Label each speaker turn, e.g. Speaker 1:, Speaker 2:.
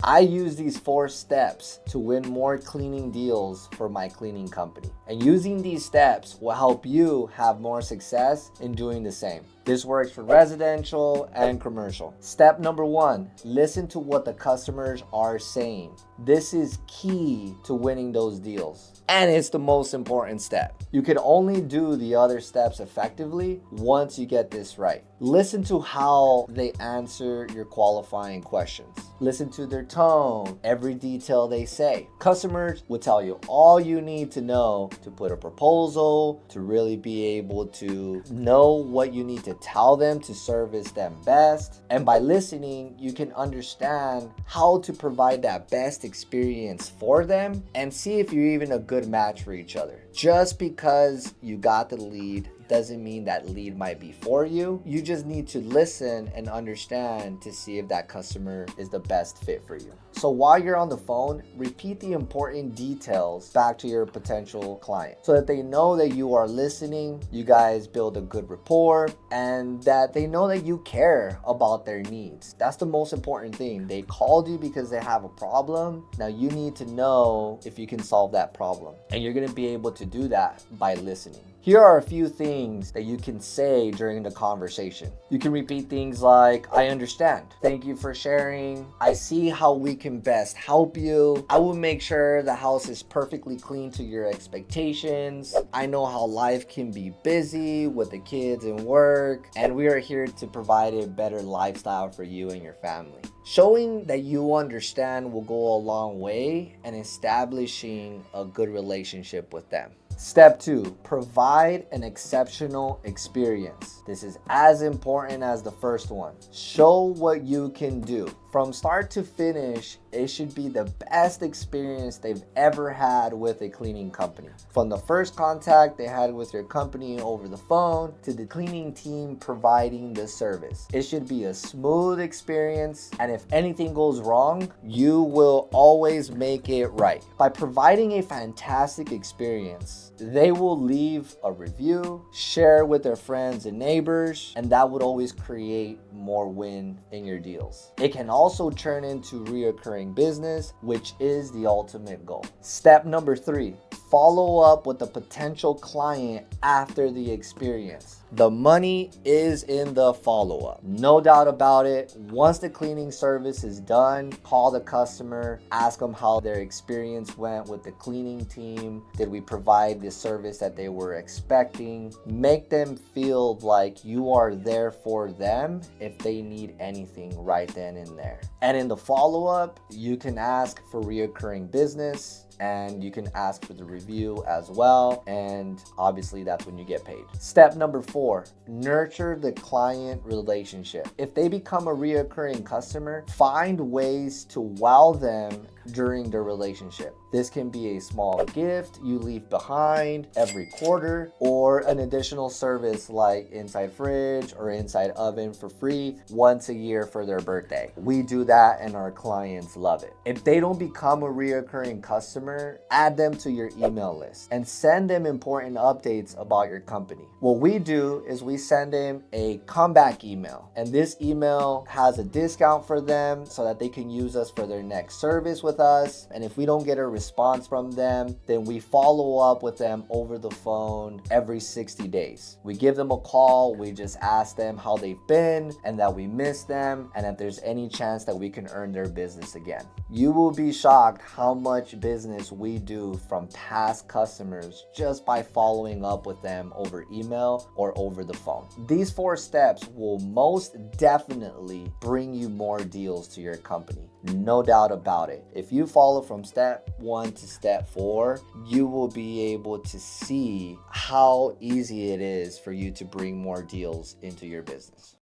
Speaker 1: I use these 4 steps to win more cleaning deals for my cleaning company. And using these steps will help you have more success in doing the same. This works for residential and commercial. Step number 1, listen to what the customers are saying. This is key to winning those deals. And it's the most important step. You can only do the other steps effectively once you get this right. Listen to how they answer your qualifying questions. Listen to their tone, every detail they say. Customers will tell you all you need to know to put a proposal, to really be able to know what you need to tell them to service them best. And by listening, you can understand how to provide that best experience for them and see if you're even a good match for each other. Just because you got the lead doesn't mean that lead might be for you. You just need to listen and understand to see if that customer is the best fit for you. So while you're on the phone, repeat the important details back to your potential client so that they know that you are listening, you guys build a good rapport, and that they know that you care about their needs. That's the most important thing. They called you because they have a problem. Now you need to know if you can solve that problem. And you're gonna be able to do that by listening. Here are a few things that you can say during the conversation. You can repeat things like, I understand. Thank you for sharing. I see how we can best help you. I will make sure the house is perfectly clean to your expectations. I know how life can be busy with the kids and work, and we are here to provide a better lifestyle for you and your family. Showing that you understand will go a long way in establishing a good relationship with them. Step 2, provide an exceptional experience. This is as important as the first one. Show what you can do. From start to finish, it should be the best experience they've ever had with a cleaning company. From the first contact they had with your company over the phone to the cleaning team providing the service. It should be a smooth experience, and if anything goes wrong, you will always make it right. By providing a fantastic experience, they will leave a review, share with their friends and neighbors, and that would always create more win in your deals. It can also turn into reoccurring business, which is the ultimate goal. Step number 3, follow up with a potential client after the experience. The money is in the follow-up. No doubt about it. Once the cleaning service is done, call the customer, ask them how their experience went with the cleaning team. Did we provide the service that they were expecting? Make them feel like you are there for them if they need anything right then and there. And in the follow-up, you can ask for reoccurring business, and you can ask for the review as well, and obviously that's when you get paid. Step number 4, nurture the client relationship. If they become a reoccurring customer, find ways to wow them during the relationship. This can be a small gift you leave behind every quarter, or an additional service like inside fridge or inside oven for free once a year for their birthday. We do that and our clients love it. If they don't become a reoccurring customer, add them to your email list and send them important updates about your company. What we do is we send them a comeback email, and this email has a discount for them so that they can use us for their next service with us. And if we don't get a response from them, then we follow up with them over the phone every 60 days. We give them a call, we just ask them how they've been and that we miss them, and if there's any chance that we can earn their business again. You will be shocked how much business we do from past customers just by following up with them over email or over the phone. These 4 steps will most definitely bring you more deals to your company. No doubt about it. If you follow from step 1 to step 4, you will be able to see how easy it is for you to bring more deals into your business.